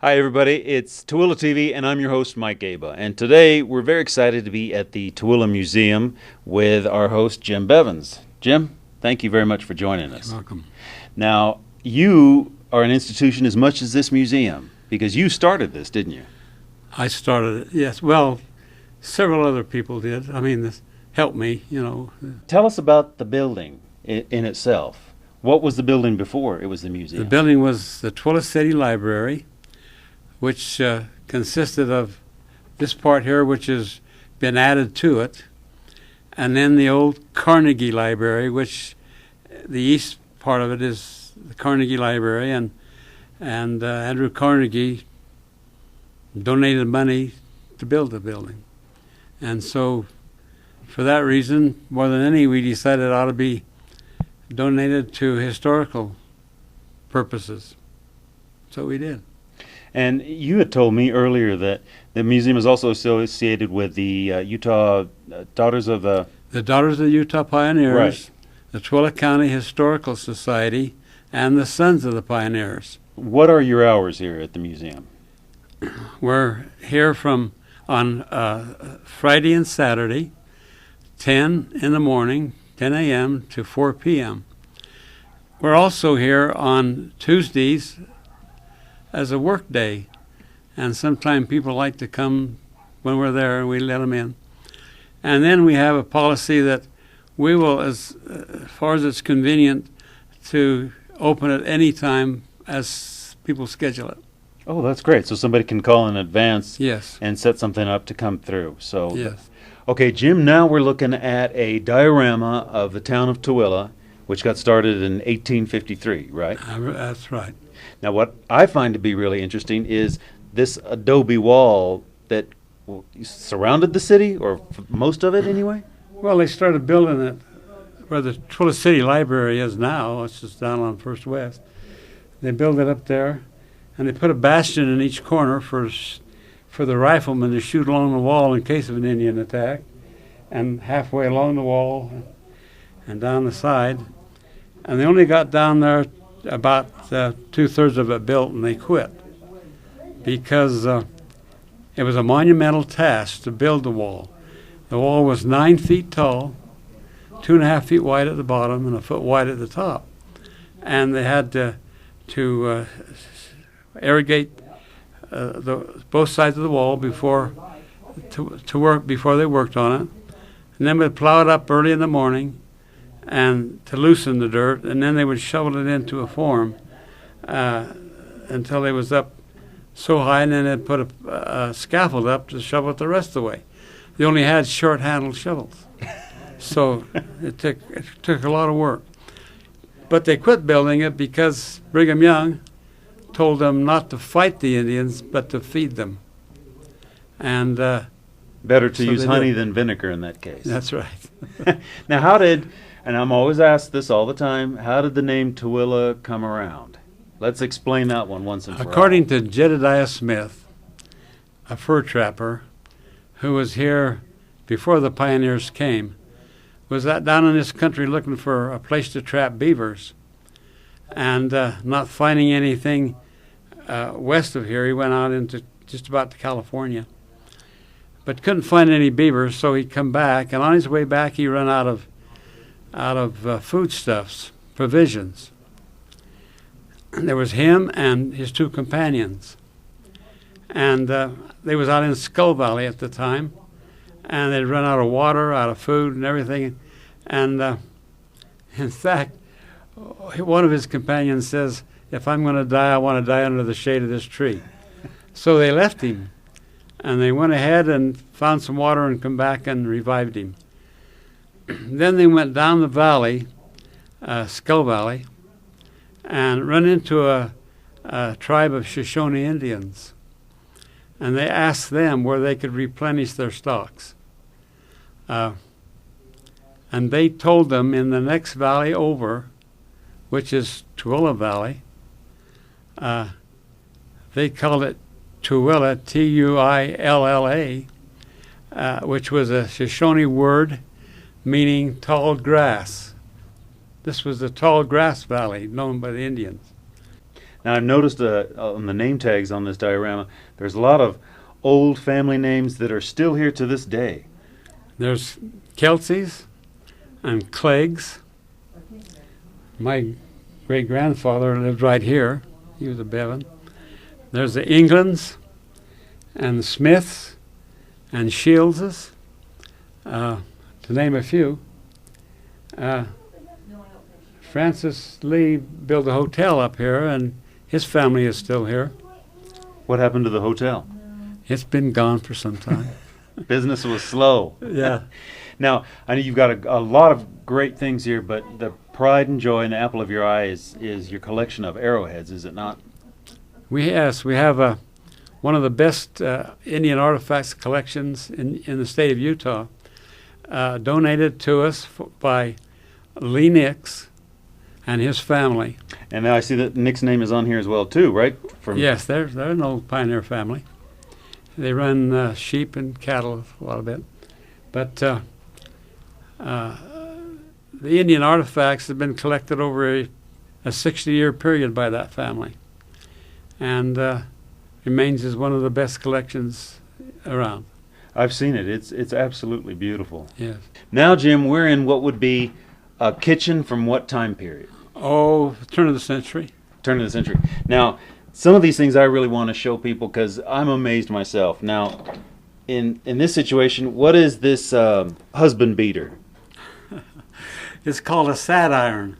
Hi, everybody. It's TooeleTV, and I'm your host, Mike Gaba. And today we're very excited to be at the Tooele Museum with our host, Jim Bevans. Jim, thank you very much for joining us. You're welcome. Now, you are an institution as much as this museum, because you started this, didn't you? I started it, yes. Well, several other people did. I mean, this helped me, you know. Tell us about the building in itself. What was the building before it was the museum? The building was the Tooele City Library, which consisted of this part here, which has been added to it, and then the old Carnegie Library, which the east part of it is the Carnegie Library, and Andrew Carnegie donated money to build the building. And so for that reason, more than any, we decided it ought to be donated to historical purposes. So we did. And you had told me earlier that the museum is also associated with the Utah Daughters of the... The Daughters of the Utah Pioneers, Right. the Tooele County Historical Society, and the Sons of the Pioneers. What are your hours here at the museum? We're here on Friday and Saturday, 10 in the morning, 10 a.m. to 4 p.m. We're also here on Tuesdays as a work day, and sometimes people like to come when we're there and we let them in. And then we have a policy that we will, as far as it's convenient, to open at any time as people schedule it. Oh, that's great. So somebody can call in advance Yes. and set something up to come through. So, Yes. Okay, Jim, now we're looking at a diorama of the town of Tooele, which got started in 1853, right? That's right. Now, what I find to be really interesting is this adobe wall that surrounded the city, or most of it anyway? Well, they started building it where the Tooele City Library is now. It's just down on First West. They built it up there, and they put a bastion in each corner for the riflemen to shoot along the wall in case of an Indian attack, and halfway along the wall and down the side. And they only got down there about two-thirds of it built, and they quit because it was a monumental task to build the wall. The wall was 9 feet tall, 2.5 feet wide at the bottom, and a foot wide at the top. And they had to irrigate both sides of the wall before they worked on it. And then we'd plow it up early in the morning and to loosen the dirt, and then they would shovel it into a form until it was up so high, and then they'd put a scaffold up to shovel it the rest of the way. They only had short-handled shovels, so it took a lot of work. But they quit building it because Brigham Young told them not to fight the Indians, but to feed them. And Better to So use they honey did. than vinegar in that case. that's right. Now, and I'm always asked this all the time, how did the name Tooele come around? Let's explain that one once and for all. According to Jedediah Smith, a fur trapper who was here before the pioneers came, was down in this country looking for a place to trap beavers, and not finding anything west of here, he went out into just about to California, but couldn't find any beavers, so he'd come back, and on his way back he ran out of foodstuffs, provisions. There was him and his two companions, and they was out in Skull Valley at the time, and they'd run out of water, out of food, and everything. And in fact, one of his companions says, "If I'm going to die, I want to die under the shade of this tree." So they left him, and they went ahead and found some water and come back and revived him. Then they went down the valley, Skull Valley, and run into a tribe of Shoshone Indians. And they asked them where they could replenish their stocks. And they told them in the next valley over, which is Tooele Valley, they called it Tooele, Tuilla, which was a Shoshone word meaning tall grass. This was the tall grass valley known by the Indians. Now, I've noticed on the name tags on this diorama, there's a lot of old family names that are still here to this day. There's Kelsey's and Clegg's. My great-grandfather lived right here. He was a Bevan. There's the Englands and the Smiths and Shields's, to name a few. Francis Lee built a hotel up here, and his family is still here. What happened to the hotel? It's been gone for some time. Business was slow. Yeah. Now, I know you've got a lot of great things here, but the pride and joy and the apple of your eye is your collection of arrowheads, is it not? We have one of the best Indian artifacts collections in the state of Utah, donated to us by Lee Nix and his family. And now I see that Nick's name is on here as well, too, right? Yes, they're an old pioneer family. They run sheep and cattle a lot of it. But the Indian artifacts have been collected over a 60-year period by that family, and remains as one of the best collections around. I've seen it. It's absolutely beautiful. Yes. Now, Jim, we're in what would be a kitchen from what time period? Oh, turn of the century. Turn of the century. Now, some of these things I really want to show people because I'm amazed myself. Now, in this situation, what is this husband beater? It's called a sad iron.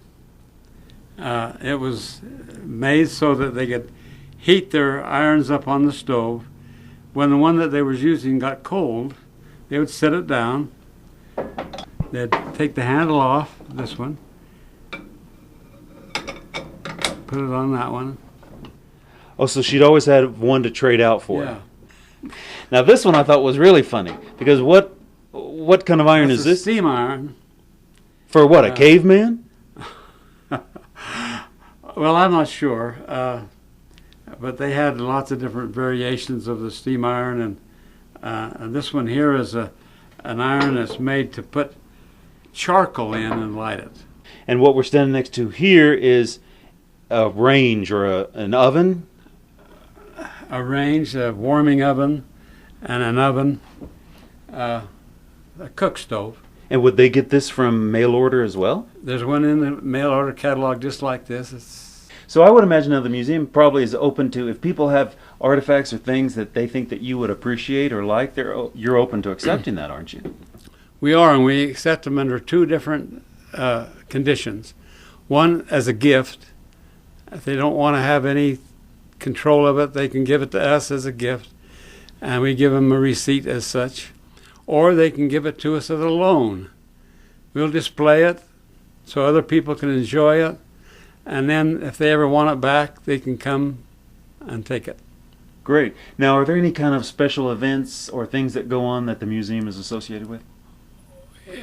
It was made so that they could heat their irons up on the stove. When the one that they was using got cold, they would set it down. They'd take the handle off, this one, put it on that one. Oh, so she'd always had one to trade out for. Yeah. Now, this one I thought was really funny because what kind of iron That's is a this? steam iron. For what, a caveman? Well, I'm not sure, but they had lots of different variations of the steam iron, and this one here is an iron that's made to put charcoal in and light it. And what we're standing next to here is a range or an oven? A range, a warming oven, and an oven, a cook stove. And would they get this from mail order as well? There's one in the mail order catalog just like this. So I would imagine that the museum probably is open to, if people have artifacts or things that they think that you would appreciate or like, you're open to accepting that, aren't you? We are, and we accept them under two different conditions. One, as a gift. If they don't want to have any control of it, they can give it to us as a gift, and we give them a receipt as such. Or they can give it to us as a loan. We'll display it so other people can enjoy it, and then if they ever want it back, they can come and take it. Great. Now, are there any kind of special events or things that go on that the museum is associated with?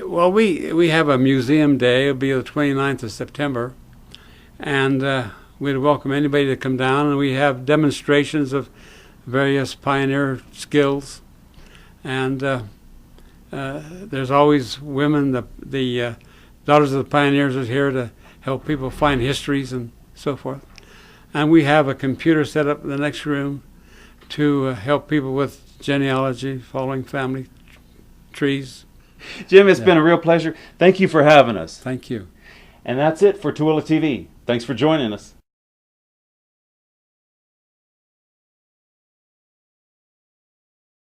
Well, we have a museum day. It'll be the 29th of September, and we'd welcome anybody to come down, and we have demonstrations of various pioneer skills, and there's always women. The Daughters of the Pioneers is here to help people find histories and so forth. And we have a computer set up in the next room to help people with genealogy, following family trees. Jim, it's been a real pleasure. Thank you for having us. Thank you. And that's it for Tooele TV. Thanks for joining us.